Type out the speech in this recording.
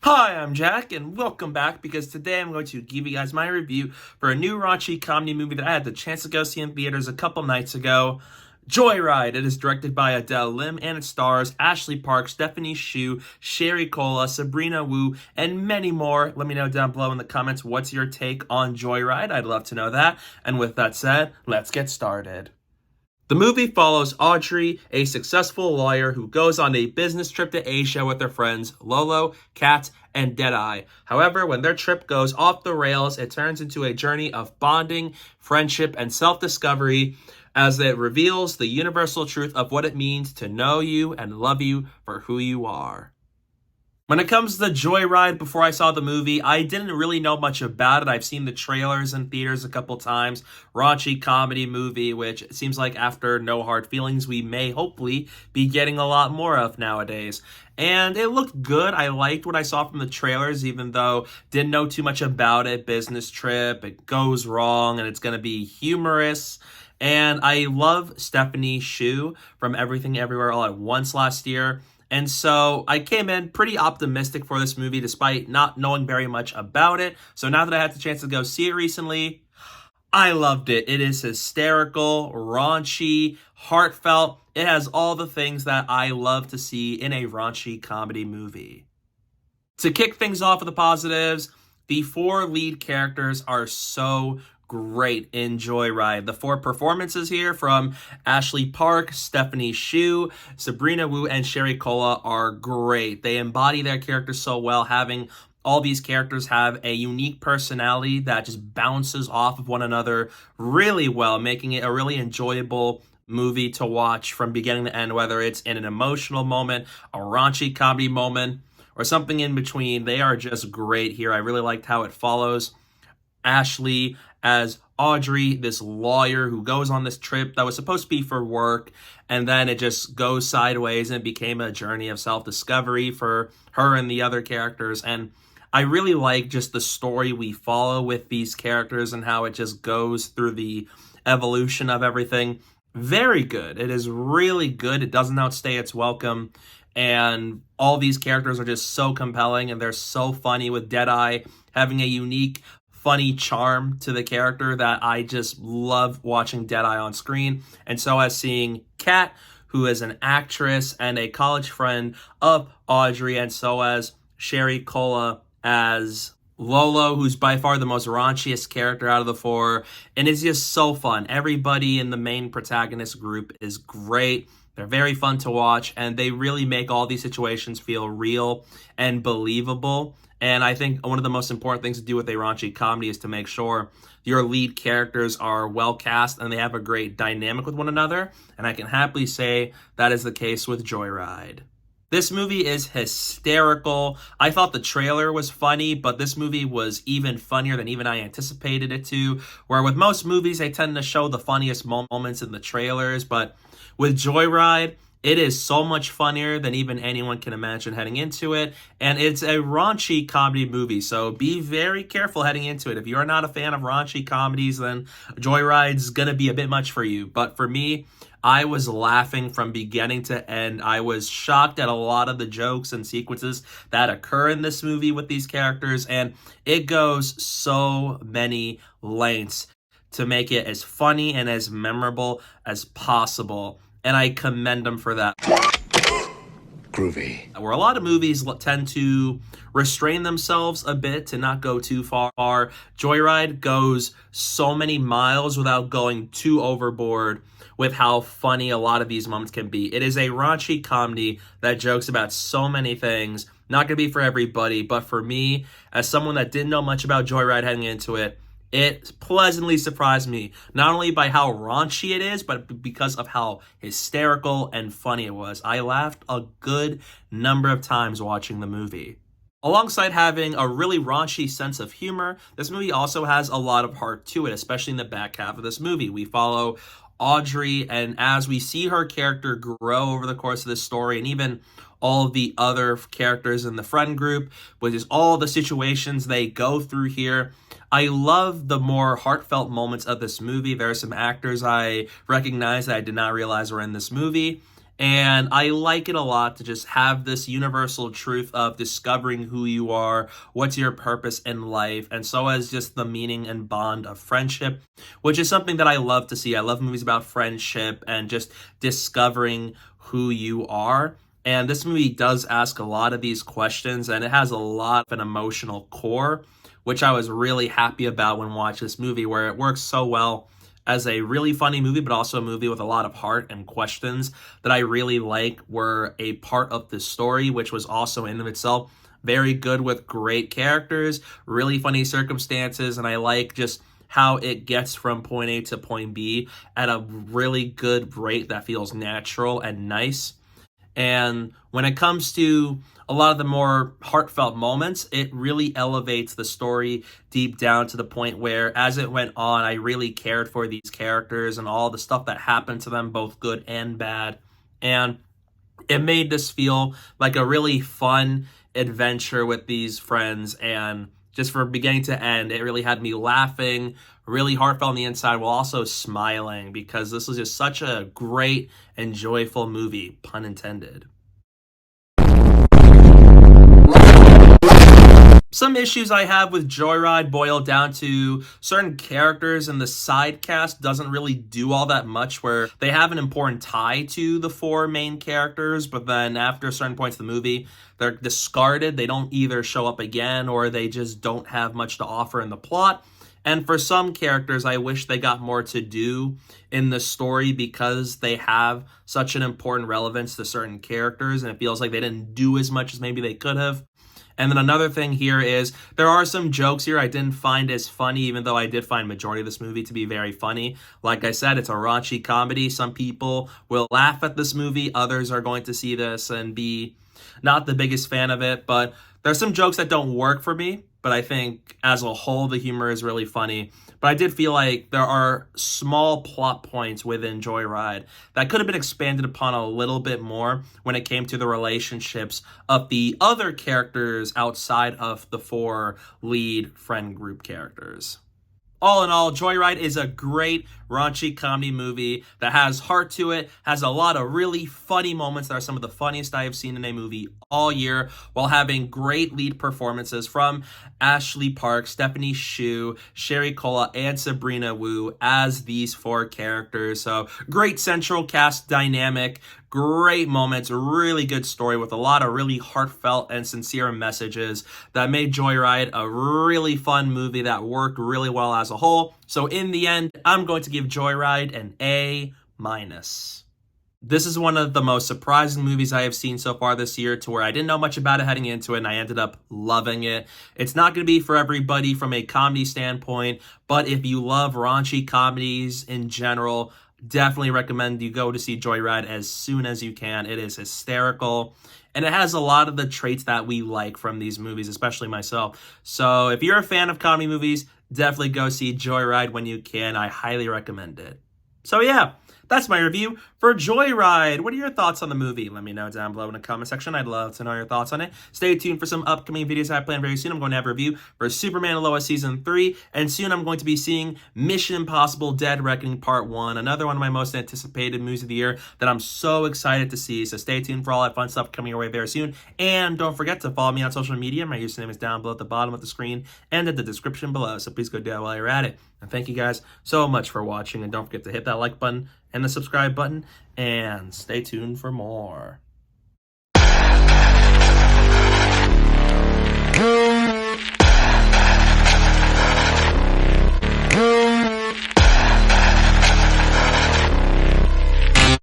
Hi, I'm Jack, and welcome back because today I'm going to give you guys my review for a new raunchy comedy movie that I had the chance to go see in theaters a couple nights ago. Joyride. It is directed by Adele Lim and it stars Ashley Park, Stephanie Hsu, Sherry Cola, Sabrina Wu, and many more. Let me know down below in the comments what's your take on Joyride. I'd love to know that. And with that said, let's get started. The movie follows Audrey, a successful lawyer who goes on a business trip to Asia with her friends Lolo, Kat, and Deadeye. However, when their trip goes off the rails, it turns into a journey of bonding, friendship, and self-discovery as it reveals the universal truth of what it means to know you and love you for who you are. When it comes to Joyride, before I saw the movie, I didn't really know much about it. I've seen the trailers in theaters a couple times. Raunchy comedy movie, which it seems like after No Hard Feelings, we may hopefully be getting a lot more of nowadays. And it looked good. I liked what I saw from the trailers, even though didn't know too much about it. Business trip, it goes wrong, and it's going to be humorous. And I love Stephanie Hsu from Everything Everywhere All at Once last year. And so I came in pretty optimistic for this movie despite not knowing very much about it. So now that I had the chance to go see it recently, I loved it. It is hysterical, raunchy, heartfelt. It has all the things that I love to see in a raunchy comedy movie. To kick things off with the positives, the four lead characters are so great in Joyride. The four performances here from Ashley Park, Stephanie Hsu, Sabrina Wu, and Sherry Cola are great. They embody their characters so well, having all these characters have a unique personality that just bounces off of one another really well, making it a really enjoyable movie to watch from beginning to end, whether it's in an emotional moment, a raunchy comedy moment, or something in between. They are just great here. I really liked how it follows Ashley as Audrey, this lawyer who goes on this trip that was supposed to be for work, and then it just goes sideways and it became a journey of self-discovery for her and the other characters. And I really like just the story we follow with these characters and how it just goes through the evolution of everything. Very good. It is really good. It doesn't outstay its welcome. And all these characters are just so compelling and they're so funny, with Deadeye having a unique funny charm to the character that I just love watching Deadeye on screen. And so as seeing Kat, who is an actress and a college friend of Audrey, and so as Sherry Cola as Lolo, who's by far the most raunchiest character out of the four, and it's just so fun. Everybody in the main protagonist group is great. They're very fun to watch, and they really make all these situations feel real and believable. And I think one of the most important things to do with a raunchy comedy is to make sure your lead characters are well cast and they have a great dynamic with one another. And I can happily say that is the case with Joyride. This movie is hysterical. I thought the trailer was funny, but this movie was even funnier than even I anticipated it to. Where with most movies, they tend to show the funniest moments in the trailers, but with Joyride, it is so much funnier than even anyone can imagine heading into it. And it's a raunchy comedy movie, so be very careful heading into it. If you're not a fan of raunchy comedies, then Joyride's going to be a bit much for you. But for me, I was laughing from beginning to end. I was shocked at a lot of the jokes and sequences that occur in this movie with these characters. And it goes so many lengths to make it as funny and as memorable as possible. And I commend them for that. Groovy. Where a lot of movies tend to restrain themselves a bit to not go too far, Joyride goes so many miles without going too overboard with how funny a lot of these moments can be. It is a raunchy comedy that jokes about so many things. Not going to be for everybody, but for me, as someone that didn't know much about Joyride heading into it, it pleasantly surprised me, not only by how raunchy it is, but because of how hysterical and funny it was. I laughed a good number of times watching the movie. Alongside having a really raunchy sense of humor, this movie also has a lot of heart to it, especially in the back half of this movie. We follow Audrey, and as we see her character grow over the course of this story, and even all of the other characters in the friend group, which is all the situations they go through here, I love the more heartfelt moments of this movie. There are some actors I recognize that I did not realize were in this movie. And I like it a lot to just have this universal truth of discovering who you are, what's your purpose in life, and so as just the meaning and bond of friendship, which is something that I love to see. I love movies about friendship and just discovering who you are. And this movie does ask a lot of these questions, and it has a lot of an emotional core, which I was really happy about when watching this movie, where it works so well as a really funny movie, but also a movie with a lot of heart and questions that I really like were a part of the story, which was also in of itself very good with great characters, really funny circumstances, and I like just how it gets from point A to point B at a really good rate that feels natural and nice. And when it comes to a lot of the more heartfelt moments, it really elevates the story deep down to the point where, as it went on, I really cared for these characters and all the stuff that happened to them, both good and bad. And it made this feel like a really fun adventure with these friends. And just from beginning to end, it really had me laughing, really heartfelt on the inside, while also smiling, because this was just such a great and joyful movie, pun intended. Some issues I have with Joyride boil down to certain characters, and the side cast doesn't really do all that much, where they have an important tie to the four main characters, but then after certain points of the movie, they're discarded. They don't either show up again, or they just don't have much to offer in the plot. And for some characters, I wish they got more to do in the story, because they have such an important relevance to certain characters, and it feels like they didn't do as much as maybe they could have. And then another thing here is there are some jokes here I didn't find as funny, even though I did find majority of this movie to be very funny. Like I said, it's a raunchy comedy. Some people will laugh at this movie. Others are going to see this and be not the biggest fan of it. But there's some jokes that don't work for me. But I think as a whole, the humor is really funny. But I did feel like there are small plot points within Joyride that could have been expanded upon a little bit more when it came to the relationships of the other characters outside of the four lead friend group characters. All in all, Joyride is a great raunchy comedy movie that has heart to it, has a lot of really funny moments that are some of the funniest I have seen in a movie all year, while having great lead performances from Ashley Park, Stephanie Hsu, Sherry Cola, and Sabrina Wu as these four characters. So great central cast dynamic, great moments, really good story with a lot of really heartfelt and sincere messages that made Joyride a really fun movie that worked really well as a whole. So in the end, I'm going to give Joyride an A-. This is one of the most surprising movies I have seen so far this year, to where I didn't know much about it heading into it, and I ended up loving it. It's not going to be for everybody from a comedy standpoint, but if you love raunchy comedies in general, definitely recommend you go to see Joyride as soon as you can. It is hysterical, and it has a lot of the traits that we like from these movies, especially myself. So if you're a fan of comedy movies, definitely go see Joyride when you can. I highly recommend it. So yeah, that's my review for Joyride. What are your thoughts on the movie? Let me know down below in the comment section. I'd love to know your thoughts on it. Stay tuned for some upcoming videos I plan very soon. I'm going to have a review for Superman Lois Season 3, and soon I'm going to be seeing Mission Impossible Dead Reckoning Part 1, another one of my most anticipated movies of the year that I'm so excited to see. So stay tuned for all that fun stuff coming your way very soon. And don't forget to follow me on social media. My username is down below at the bottom of the screen and in the description below. So please go do that while you're at it. And thank you guys so much for watching. And don't forget to hit that like button and the subscribe button, and stay tuned for more.